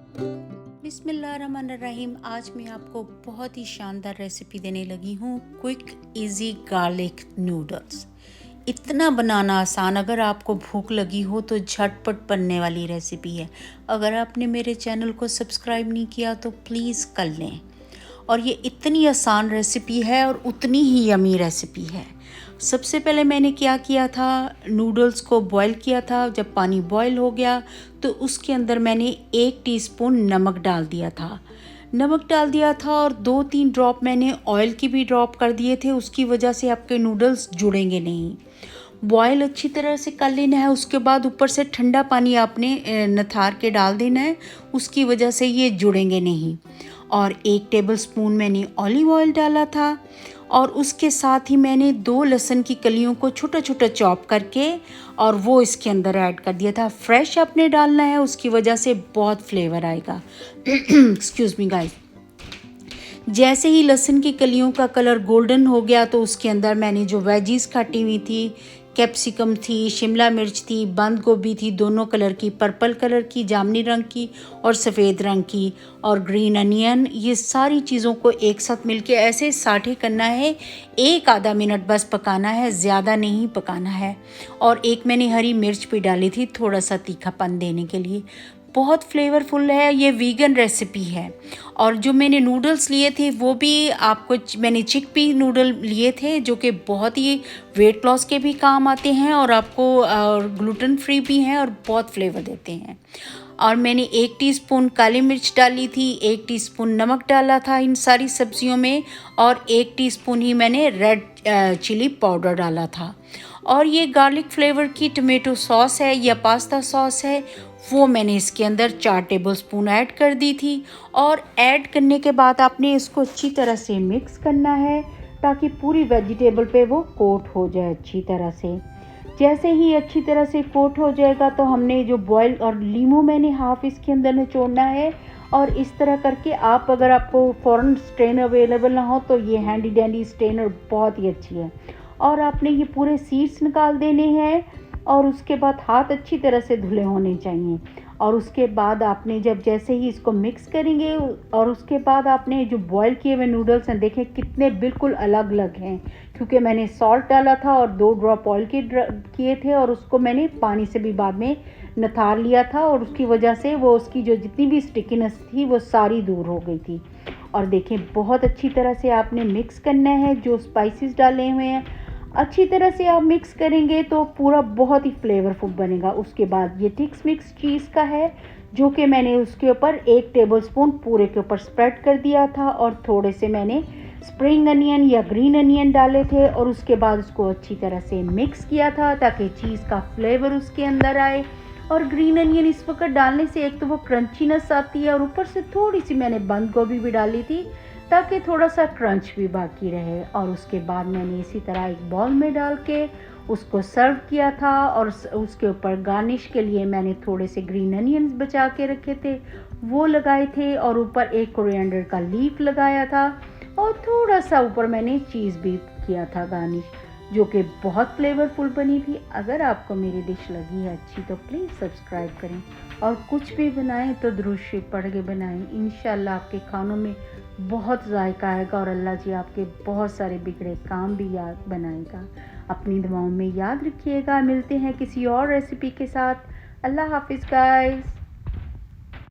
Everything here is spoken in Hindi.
बिस्मिल्लाहिर्रहमानिर्रहीम। आज मैं आपको बहुत ही शानदार रेसिपी देने लगी हूँ, क्विक इजी गार्लिक नूडल्स। इतना बनाना आसान, अगर आपको भूख लगी हो तो झटपट बनने वाली रेसिपी है। अगर आपने मेरे चैनल को सब्सक्राइब नहीं किया तो प्लीज़ कर लें। और ये इतनी आसान रेसिपी है और उतनी ही यमी रेसिपी है। सबसे पहले मैंने क्या किया था, नूडल्स को बॉईल किया था। जब पानी बॉईल हो गया तो उसके अंदर मैंने 1 टीस्पून नमक डाल दिया था और 2-3 ड्रॉप मैंने ऑयल की भी ड्रॉप कर दिए थे। उसकी वजह से आपके नूडल्स जुड़ेंगे नहीं। बॉयल अच्छी तरह से कर लेना है। उसके बाद ऊपर से ठंडा पानी आपने नथार के डाल देना है, उसकी वजह से ये जुड़ेंगे नहीं। और 1 टेबलस्पून मैंने ऑलिव ऑयल डाला था और उसके साथ ही मैंने 2 लहसुन की कलियों को छोटा छोटा चॉप करके और वो इसके अंदर ऐड कर दिया था। फ्रेश आपने डालना है, उसकी वजह से बहुत फ्लेवर आएगा। Excuse me guys. जैसे ही लहसुन की कलियों का कलर गोल्डन हो गया तो उसके अंदर मैंने जो वेजीज काटी हुई थी, कैप्सिकम थी, शिमला मिर्च थी, बंद गोभी थी, दोनों कलर की, पर्पल कलर की, जामुनी रंग की और सफ़ेद रंग की, और ग्रीन अनियन, ये सारी चीज़ों को एक साथ मिलके ऐसे साटे करना है। 1 आधा मिनट बस पकाना है, ज़्यादा नहीं पकाना है। और एक मैंने हरी मिर्च भी डाली थी थोड़ा सा तीखापन देने के लिए। बहुत फ्लेवरफुल है, ये वीगन रेसिपी है। और जो मैंने नूडल्स लिए थे वो भी आपको, मैंने चिकपी नूडल लिए थे जो कि बहुत ही वेट लॉस के भी काम आते हैं और आपको ग्लूटेन फ्री भी हैं और बहुत फ्लेवर देते हैं। और मैंने 1 टीस्पून काली मिर्च डाली थी, 1 टीस्पून नमक डाला था इन सारी सब्जियों में, और 1 टीस्पून ही मैंने रेड चिली पाउडर डाला था। और ये गार्लिक फ्लेवर की टमेटो सॉस है या पास्ता सॉस है, वो मैंने इसके अंदर 4 टेबलस्पून ऐड कर दी थी। और ऐड करने के बाद आपने इसको अच्छी तरह से मिक्स करना है ताकि पूरी वेजिटेबल पे वो कोट हो जाए अच्छी तरह से। जैसे ही अच्छी तरह से कोट हो जाएगा तो हमने जो बॉयल, और लीमू मैंने हाफ इसके अंदर निचोड़ना है। और इस तरह करके आप, अगर आपको फ़ौरन स्ट्रेनर अवेलेबल ना हो तो ये हैंडी डैंडी स्ट्रेनर बहुत ही अच्छी है। और आपने ये पूरे सीड्स निकाल देने हैं और उसके बाद हाथ अच्छी तरह से धुले होने चाहिए। और उसके बाद आपने जब जैसे ही इसको मिक्स करेंगे, और उसके बाद आपने जो बॉईल किए हुए नूडल्स हैं, देखें कितने बिल्कुल अलग अलग हैं, क्योंकि मैंने सॉल्ट डाला था और 2 ड्रॉप ऑयल के किए थे और उसको मैंने पानी से भी बाद में नथार लिया था और उसकी वजह से वो उसकी जो जितनी भी स्टिकीनेस थी वो सारी दूर हो गई थी। और देखें बहुत अच्छी तरह से आपने मिक्स करना है। जो स्पाइसेस डाले हुए हैं अच्छी तरह से आप मिक्स करेंगे तो पूरा बहुत ही फ्लेवरफुल बनेगा। उसके बाद ये टिक्स मिक्स चीज़ का है जो कि मैंने उसके ऊपर 1 टेबलस्पून पूरे के ऊपर स्प्रेड कर दिया था, और थोड़े से मैंने स्प्रिंग अनियन या ग्रीन अनियन डाले थे और उसके बाद उसको अच्छी तरह से मिक्स किया था ताकि चीज़ का फ्लेवर उसके अंदर आए। और ग्रीन अनियन इस वक्त डालने से एक तो वो क्रंचीनेस आती है और ऊपर से थोड़ी सी मैंने बंद गोभी भी डाली थी ताकि थोड़ा सा क्रंच भी बाकी रहे। और उसके बाद मैंने इसी तरह एक बाउल में डाल के उसको सर्व किया था। और उसके ऊपर गार्निश के लिए मैंने थोड़े से ग्रीन अनियंस बचा के रखे थे, वो लगाए थे, और ऊपर एक कोरिएंडर का लीफ लगाया था, और थोड़ा सा ऊपर मैंने चीज़ भी किया था गार्निश, जो कि बहुत फ्लेवरफुल बनी थी। अगर आपको मेरी डिश लगी है अच्छी तो प्लीज़ सब्सक्राइब करें, और कुछ भी बनाएं तो दुरूद शरीफ पढ़ के बनाएं। इंशाल्लाह आपके खानों में बहुत जायका आएगा और अल्लाह जी आपके बहुत सारे बिगड़े काम भी याद बनाएगा। अपनी दुआओं में याद रखिएगा। मिलते हैं किसी और रेसिपी के साथ। अल्लाह हाफिज़ गाइस।